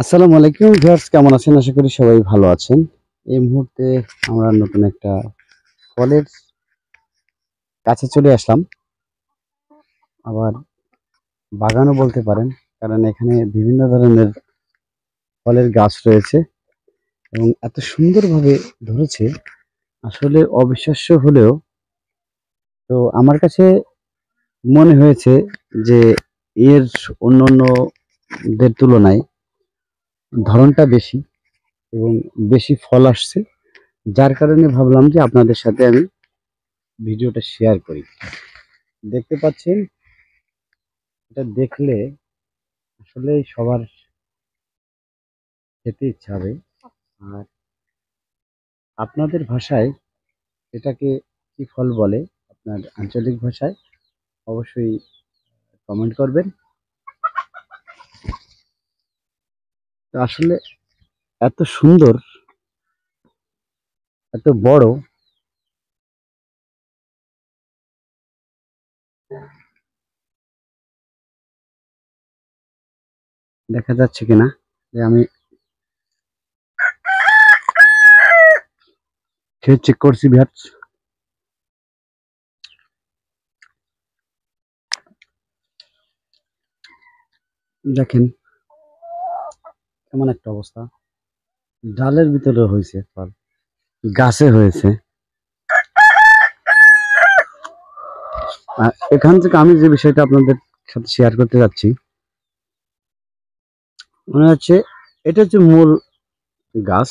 আসসালামু আলাইকুম ভিউয়ার্স, কেমন আছেন? আশা করি সবাই ভালো আছেন। এই মুহূর্তে আমরা নতুন একটা ফলের কাছে চলে আসলাম। আবার বাগানও বলতে পারেন, কারণ এখানে বিভিন্ন ধরনের ফলের গাছ রয়েছে এবং এত সুন্দরভাবে ধরেছে, আসলে অবিশ্বাস্য হলেও তো আমার কাছে মনে হয়েছে যে এর অন্যান্যদের তুলনায় ধরনটা বেশি এবং বেশি ফল আসছে, যার কারণে ভাবলাম যে আপনাদের সাথে আমি ভিডিওটা শেয়ার করি। দেখতে পাচ্ছেন, এটা দেখলে আসলে সবার খেতে ইচ্ছা হবে। আর আপনাদের ভাষায় এটাকে কি ফল বলে, আপনার আঞ্চলিক ভাষায় অবশ্যই কমেন্ট করবেন। তো আসলে এত সুন্দর, এত বড়, দেখা যাচ্ছে কিনা যে আমি খেয়ে চেক করছি ভিউয়ার্স। দেখেন কেমন একটা অবস্থা, ডালের ভিতরে হয়েছে ফল, গাছে হয়েছে। আর এখান থেকে আমি যে বিষয়টা আপনাদের সাথে শেয়ার করতে যাচ্ছি, মনে হচ্ছে এটা হচ্ছে মূল গাছ।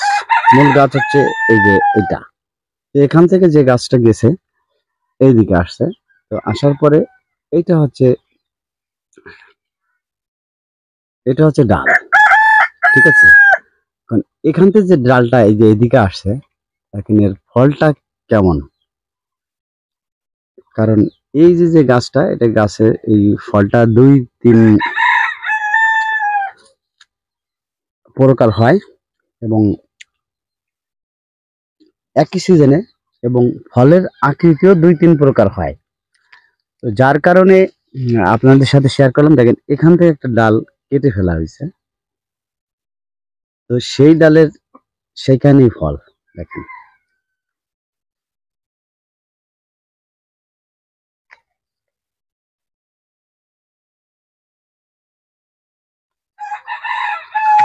মূল গাছ হচ্ছে এই যে এটা। তো এখান থেকে যে গাছটা গেছে এইদিকে আসছে, তো আসার পরে এইটা হচ্ছে, এটা হচ্ছে ডাল, ঠিক আছে। এখন এখান থেকে যে ডালটা এই যে এদিকে আসছে, এখন এর ফলটা কেমন, কারণ এই যে যে গাছটা, এটা গাছে এই ফলটা 2-3 প্রকার হয় এবং একই সিজনে, এবং ফলের আকৃতিও 2-3 প্রকার হয়। তো যার কারণে আপনাদের সাথে শেয়ার করলাম। দেখেন এখান থেকে একটা ডাল কেটে ফেলা হয়েছে, তো সেই ডালের সেইখানেই ফল। দেখেন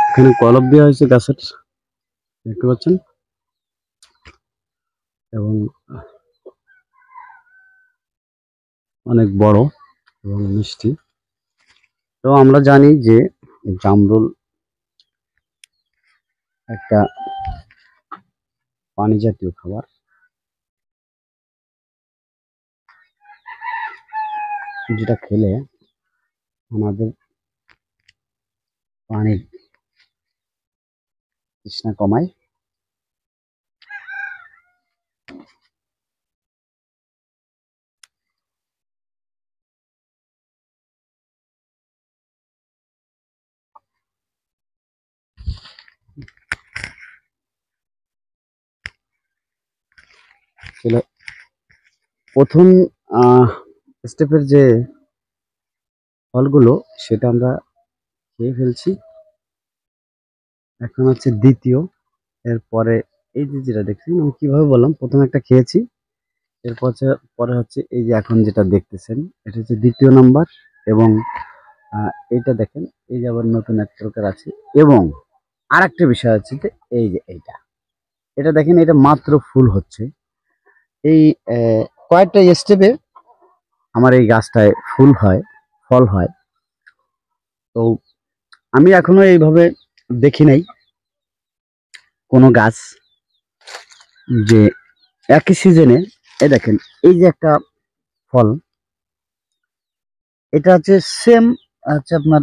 এখানে কলপ দেওয়া হয়েছে গাছের, দেখতে পাচ্ছেন, এবং অনেক বড় এবং মিষ্টি। তো আমরা জানি যে জামরুল একটা পানি জাতীয় খাবার, যেটা খেলে আমাদের পানির তৃষ্ণা কমায়। আসলে প্রথম স্টেপের যে ফলগুলো, সেটা আমরা খেয়ে ফেলছি। এখন হচ্ছে দ্বিতীয়, এরপরে এই যে যেটা দেখছেন, আমি কিভাবে বললাম, প্রথমে একটা খেয়েছি, এরপর পরে হচ্ছে এই যে এখন যেটা দেখতেছেন, এটা হচ্ছে দ্বিতীয় নাম্বার। এবং এইটা দেখেন, এই যে আবার নতুন এক প্রকার আছে। এবং আরেকটা বিষয় হচ্ছে যে এই যে এইটা, এটা দেখেন, এটা মাত্র ফুল হচ্ছে। এই কয়েকটা স্টেপে আমার এই গাছটায় ফুল হয়, ফল হয়। তো আমি এখনো এইভাবে দেখি নাই কোনো গাছ যে একই সিজনে, এ দেখেন এই যে একটা ফল, এটা হচ্ছে সেম, হচ্ছে আপনার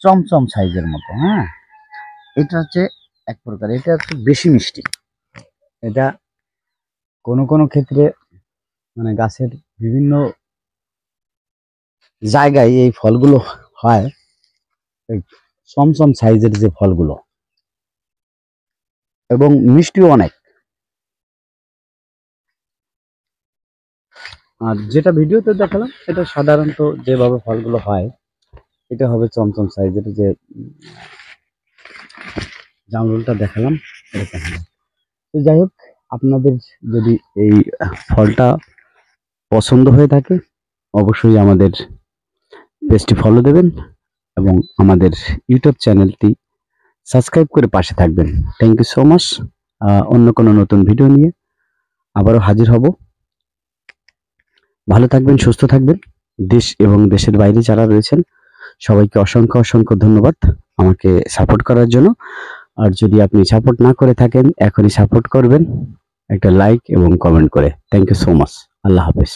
চমচম সাইজের মতো, হ্যাঁ। এটা হচ্ছে এক প্রকার, এটা হচ্ছে বেশি মিষ্টি। এটা কোনো কোনো ক্ষেত্রে মানে গাছের বিভিন্ন জায়গায় এই ফলগুলো হয়, এই চমচম সাইজের যে ফলগুলো, এবং মিষ্টিও অনেক। আর যেটা ভিডিওতে দেখালাম, এটা সাধারণত যেভাবে ফলগুলো হয়, এটা হবে চমচম সাইজের, যে জামরুলটা দেখালাম, এরকম হবে। তো যাই হোক, আপনাদের যদি এই ফলটা পছন্দ হয়ে থাকে অবশ্যই আমাদের পেজটি ফলো দেবেন এবং আমাদের ইউটিউব চ্যানেলটি সাবস্ক্রাইব করে পাশে থাকবেন। Thank you so much. অন্য কোনো নতুন ভিডিও নিয়ে আবারও হাজির হব। ভালো থাকবেন, সুস্থ থাকবেন। দেশ এবং দেশের বাইরে যারা রয়েছেন সবাইকে অসংখ্য অসংখ্য ধন্যবাদ আমাকে সাপোর্ট করার জন্য। আর যদি আপনি সাপোর্ট না করে থাকেন এখনই সাপোর্ট করবেন একটা লাইক এবং কমেন্ট করে। Thank you so much. আল্লাহ হাফেজ।